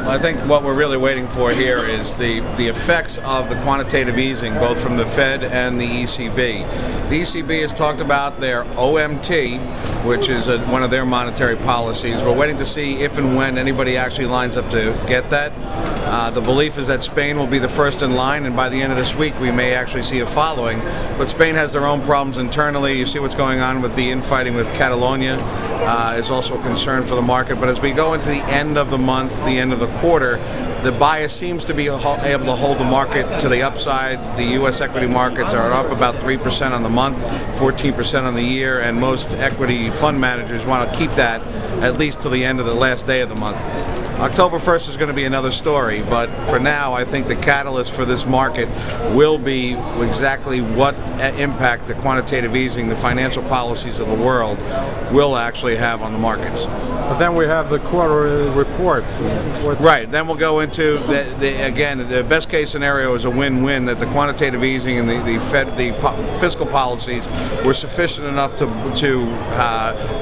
I think what we're really waiting for here is the effects of the quantitative easing, both from the Fed and the ECB. The ECB has talked about their OMT, which is one of their monetary policies. We're waiting to see if and when anybody actually lines up to get that. The belief is that Spain will be the first in line, and by the end of this week we may actually see a following. But Spain has their own problems internally. You see what's going on with the infighting with Catalonia. Is also a concern for the market. But as we go into the end of the month, the end of the quarter, the bias seems to be able to hold the market to the upside. The U.S. equity markets are up about 3% on the month, 14% on the year, and most equity fund managers want to keep that at least till the end of the last day of the month. October 1st is going to be another story, but for now I think the catalyst for this market will be exactly what impact the quantitative easing, the financial policies of the world will actually have on the markets. But then we have the quarterly report. Right, then we'll go into, again, the best case scenario is a win-win, that the quantitative easing and the fiscal policies were sufficient enough to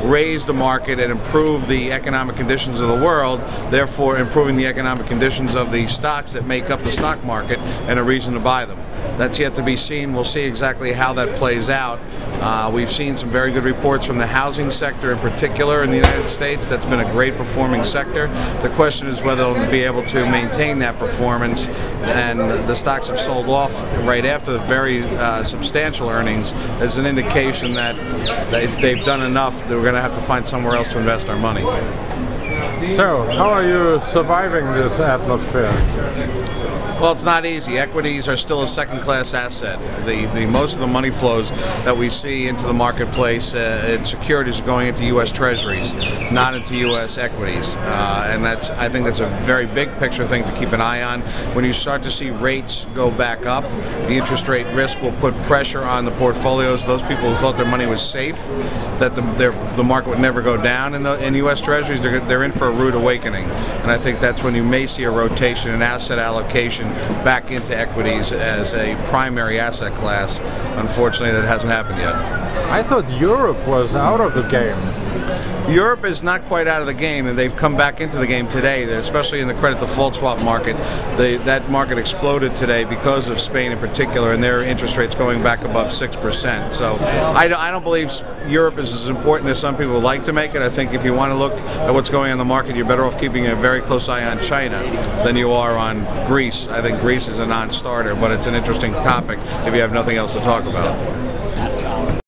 raise the market and improve the economic conditions of the world, therefore improving the economic conditions of the stocks that make up the stock market and a reason to buy them. That's yet to be seen. We'll see exactly how that plays out. We've seen some very good reports from the housing sector in particular in the United States. That's been a great performing sector. The question is whether they'll be able to maintain that performance, and the stocks have sold off right after the very substantial earnings as an indication that if they've done enough, that we're going to have to find somewhere else to invest our money. So, how are you surviving this atmosphere? Well, it's not easy. Equities are still a second-class asset. Most of the money flows that we see into the marketplace in securities are going into U.S. Treasuries, not into U.S. equities, and I think that's a very big picture thing to keep an eye on. When you start to see rates go back up, the interest rate risk will put pressure on the portfolios. Those people who thought their money was safe, that the market would never go down in U.S. Treasuries, they're in for a rude awakening, and I think that's when you may see a rotation in asset allocation back into equities as a primary asset class. Unfortunately, that hasn't happened yet. I thought Europe was out of the game. Europe is not quite out of the game, and they've come back into the game today, especially in the credit default swap market. That market exploded today because of Spain in particular, and their interest rates going back above 6%. So I don't believe Europe is as important as some people would like to make it. I think if you want to look at what's going on in the market, you're better off keeping a very close eye on China than you are on Greece. I think Greece is a non-starter, but it's an interesting topic if you have nothing else to talk about.